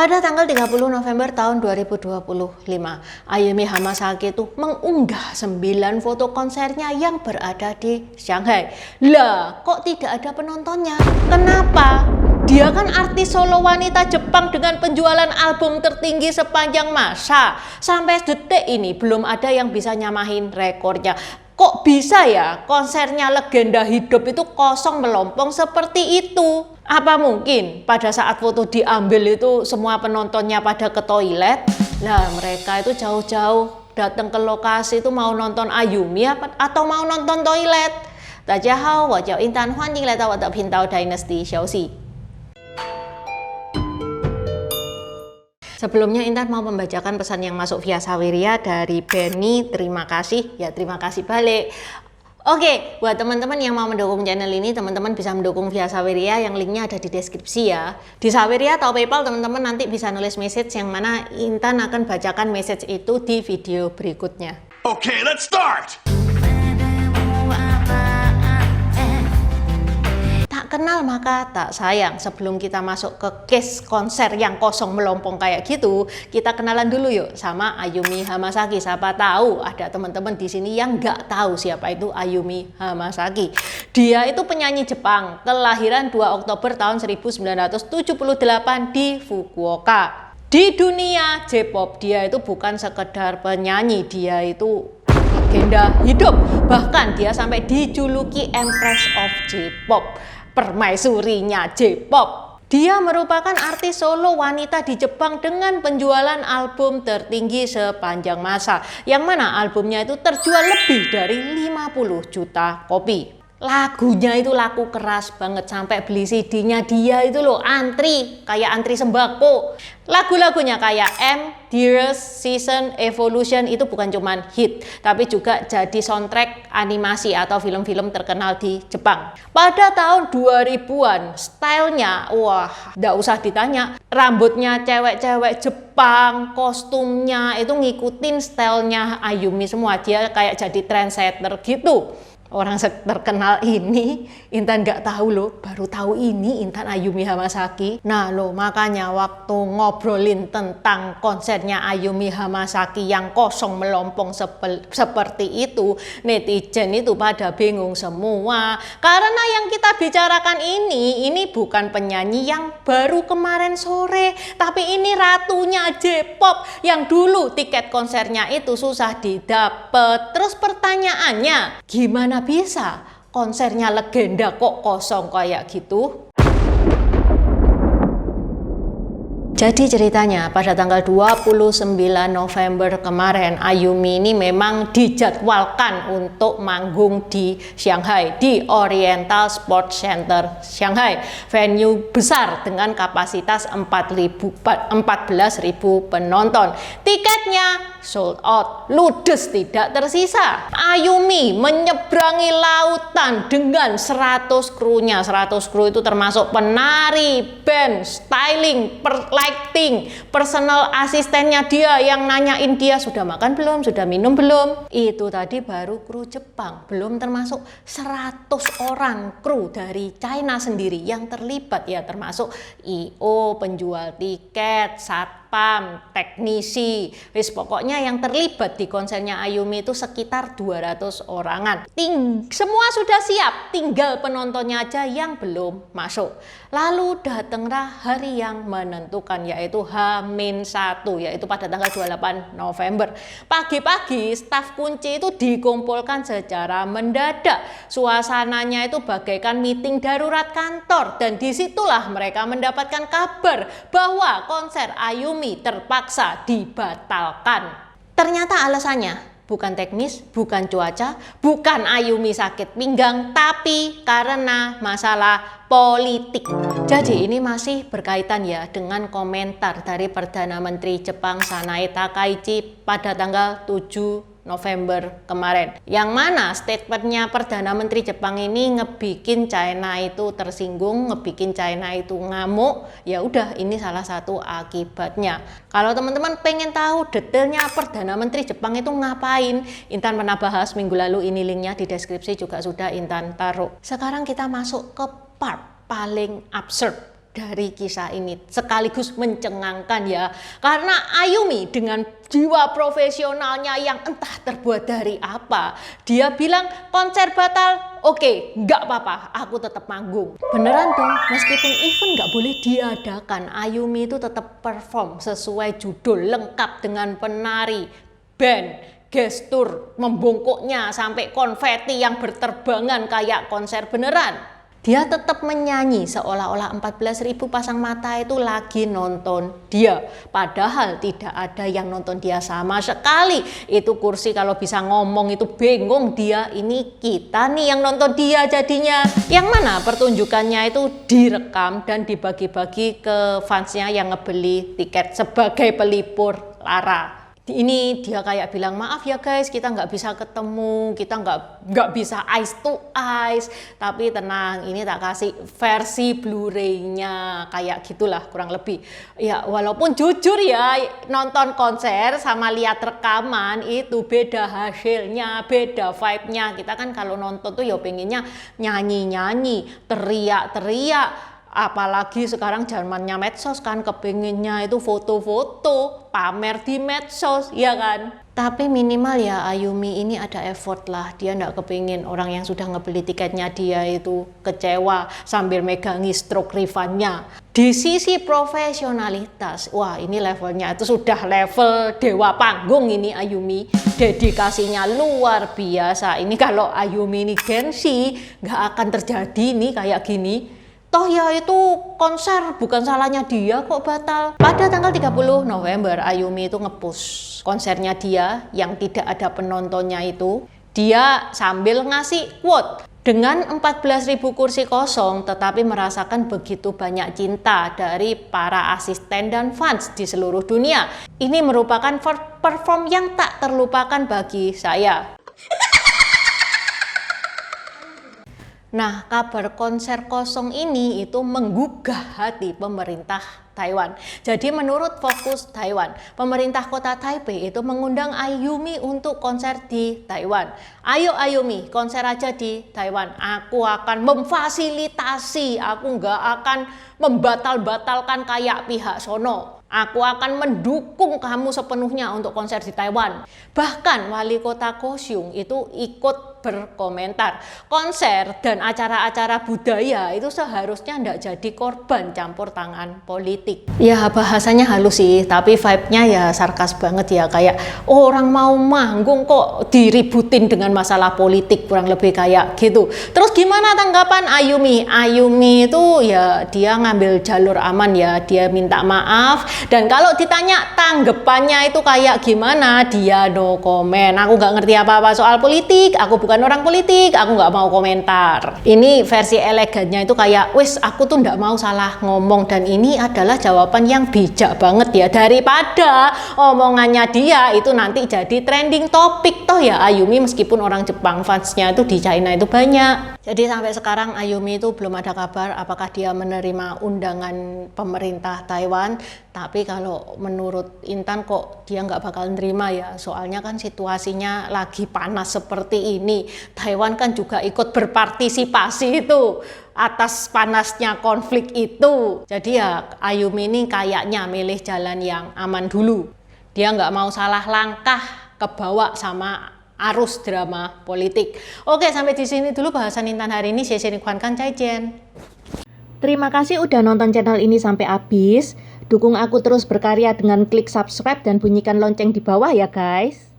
Pada tanggal 30 November tahun 2025, Ayumi Hamasaki itu mengunggah 9 foto konsernya yang berada di Shanghai. Lah, kok tidak ada penontonnya? Kenapa? Dia kan artis solo wanita Jepang dengan penjualan album tertinggi sepanjang masa. Sampai detik ini belum ada yang bisa nyamahin rekornya. Kok bisa ya konsernya legenda hidup itu kosong melompong seperti itu? Apa mungkin pada saat foto diambil itu semua penontonnya pada ke toilet? Nah, mereka itu jauh-jauh datang ke lokasi itu mau nonton Ayumi atau mau nonton toilet? 大家好，我叫 Intan， 欢迎来到我的频道 Dynasty 消息。Sebelumnya Intan mau membacakan pesan yang masuk via Saweria dari Benny. Terima kasih, ya terima kasih balik. Oke, buat teman-teman yang mau mendukung channel ini, teman-teman bisa mendukung via Saweria yang linknya ada di deskripsi ya. Di Saweria atau PayPal teman-teman nanti bisa nulis message yang mana Intan akan bacakan message itu di video berikutnya. Okay, let's start! Kenal maka tak sayang. Sebelum kita masuk ke case konser yang kosong melompong kayak gitu, kita kenalan dulu yuk sama Ayumi Hamasaki. Siapa tahu ada teman-teman di sini yang nggak tahu siapa itu Ayumi Hamasaki. Dia itu penyanyi Jepang, kelahiran 2 Oktober tahun 1978 di Fukuoka. Di dunia J-pop dia itu bukan sekedar penyanyi, dia itu legenda hidup. Bahkan dia sampai dijuluki Empress of J-pop, permaisurinya J-pop. Dia merupakan artis solo wanita di Jepang dengan penjualan album tertinggi sepanjang masa, yang mana albumnya itu terjual lebih dari 50 juta kopi. Lagunya itu laku keras banget, sampai beli CD-nya dia itu loh antri, kayak antri sembako. Lagu-lagunya kayak M, Dearest, Season, Evolution itu bukan cuman hit, tapi juga jadi soundtrack animasi atau film-film terkenal di Jepang. Pada tahun 2000-an, stylenya, wah, nggak usah ditanya. Rambutnya cewek-cewek Jepang, kostumnya itu ngikutin stylenya Ayumi semua. Dia kayak jadi trendsetter gitu. Orang terkenal ini Intan nggak tahu loh, baru tahu ini Intan Ayumi Hamasaki. Nah loh, makanya waktu ngobrolin tentang konsernya Ayumi Hamasaki yang kosong melompong seperti itu, netizen itu pada bingung semua. Karena yang kita bicarakan ini bukan penyanyi yang baru kemarin sore, tapi ini ratunya J-pop yang dulu tiket konsernya itu susah didapat. Terus pertanyaannya, gimana bisa konsernya legenda kok kosong kayak gitu? Jadi ceritanya pada tanggal 29 November kemarin, Ayumi ini memang dijadwalkan untuk manggung di Shanghai, di Oriental Sports Center Shanghai, venue besar dengan kapasitas 14.000 penonton. Tiketnya sold out, ludes tidak tersisa. Ayumi menyeberangi lautan dengan 100 krunya. 100 kru itu termasuk penari, band, styling, lighting, personal asistennya dia yang nanyain dia sudah makan belum, sudah minum belum. Itu tadi baru kru Jepang, belum termasuk 100 orang kru dari China sendiri yang terlibat ya, termasuk IO, penjual tiket, satpam, teknisi, wis pokoknya yang terlibat di konsernya Ayumi itu sekitar 200 orangan. Semua sudah siap, tinggal penontonnya aja yang belum masuk. Lalu datanglah hari yang menentukan, yaitu H-1, yaitu pada tanggal 28 November. Pagi-pagi staf kunci itu dikumpulkan secara mendadak. Suasananya itu bagaikan meeting darurat kantor, dan disitulah mereka mendapatkan kabar bahwa konser Ayumi terpaksa dibatalkan. Ternyata alasannya bukan teknis, bukan cuaca, bukan Ayumi sakit pinggang, tapi karena masalah politik. Jadi ini masih berkaitan ya dengan komentar dari Perdana Menteri Jepang Sanae Takaichi pada tanggal 7 November kemarin, yang mana statementnya Perdana Menteri Jepang ini ngebikin China itu tersinggung, ngebikin China itu ngamuk. Ya udah, ini salah satu akibatnya. Kalau teman-teman pengen tahu detailnya Perdana Menteri Jepang itu ngapain, Intan pernah bahas minggu lalu, ini linknya di deskripsi juga sudah Intan taruh. Sekarang kita masuk ke part paling absurd. dari kisah ini, sekaligus mencengangkan ya, karena Ayumi dengan jiwa profesionalnya yang entah terbuat dari apa, dia bilang konser batal, oke, nggak apa-apa, aku tetap manggung. Beneran dong, meskipun event nggak boleh diadakan, Ayumi itu tetap perform sesuai judul, lengkap dengan penari, band, gestur membungkuknya sampai konfeti yang berterbangan kayak konser beneran. Dia tetap menyanyi seolah-olah 14.000 pasang mata itu lagi nonton dia. Padahal tidak ada yang nonton dia sama sekali. Itu kursi kalau bisa ngomong itu bingung dia. Ini kita nih yang nonton dia jadinya. Yang mana pertunjukannya itu direkam dan dibagi-bagi ke fansnya yang ngebeli tiket sebagai pelipur lara. Ini dia kayak bilang, maaf ya guys, kita nggak bisa ketemu, kita nggak bisa eyes to eyes, tapi tenang, ini tak kasih versi Blu-ray-nya, kayak gitulah kurang lebih. Ya walaupun jujur ya, nonton konser sama lihat rekaman itu beda hasilnya, beda vibe-nya. Kita kan kalau nonton tuh ya pengennya nyanyi-nyanyi, teriak-teriak. Apalagi sekarang zamannya medsos kan, kepengennya itu foto-foto, pamer di medsos, ya kan? Tapi minimal ya Ayumi ini ada effort lah, dia nggak kepingin orang yang sudah ngebeli tiketnya dia itu kecewa sambil megangi stroke refundnya. Di sisi profesionalitas, wah ini levelnya itu sudah level dewa panggung ini Ayumi, dedikasinya luar biasa. Ini kalau Ayumi ini gengsi, nggak akan terjadi nih kayak gini. Toh ya itu konser, bukan salahnya dia kok batal. Pada tanggal 30 November Ayumi itu nge-push konsernya dia yang tidak ada penontonnya itu. Dia sambil ngasih quote, dengan 14.000 kursi kosong tetapi merasakan begitu banyak cinta dari para asisten dan fans di seluruh dunia. Ini merupakan perform yang tak terlupakan bagi saya. Nah, kabar konser kosong ini itu menggugah hati pemerintah Taiwan. Jadi menurut Fokus Taiwan, pemerintah kota Taipei itu mengundang Ayumi untuk konser di Taiwan. Ayo Ayumi, konser aja di Taiwan. Aku akan memfasilitasi, aku nggak akan membatal-batalkan kayak pihak sono. Aku akan mendukung kamu sepenuhnya untuk konser di Taiwan. Bahkan wali kota Kaohsiung itu ikut berkomentar, konser dan acara-acara budaya itu seharusnya tidak jadi korban campur tangan politik. Ya bahasanya halus sih, tapi vibe-nya ya sarkas banget ya, kayak orang mau manggung kok diributin dengan masalah politik, kurang lebih kayak gitu. Terus gimana tanggapan Ayumi? Ayumi itu ya dia ngambil jalur aman ya, dia minta maaf, dan kalau ditanya tanggapannya itu kayak gimana, dia no comment. Aku nggak ngerti apa-apa soal politik, aku bukan orang politik, aku nggak mau komentar. Ini versi elegannya itu kayak, wis aku tuh nggak mau salah ngomong, dan ini adalah jawaban yang bijak banget ya, daripada omongannya dia itu nanti jadi trending topik. Toh ya Ayumi meskipun orang Jepang fansnya itu di China itu banyak. Jadi sampai sekarang Ayumi itu belum ada kabar apakah dia menerima undangan pemerintah Taiwan. Tapi kalau menurut Intan kok dia nggak bakal nerima ya, soalnya kan situasinya lagi panas seperti ini. Taiwan kan juga ikut berpartisipasi itu atas panasnya konflik itu. Jadi ya Ayumi ini kayaknya milih jalan yang aman dulu. Dia nggak mau salah langkah kebawa sama arus drama politik. Oke, sampai di sini dulu bahasan Intan hari ini. Terima kasih udah nonton channel ini sampai habis. Dukung aku terus berkarya dengan klik subscribe dan bunyikan lonceng di bawah ya guys.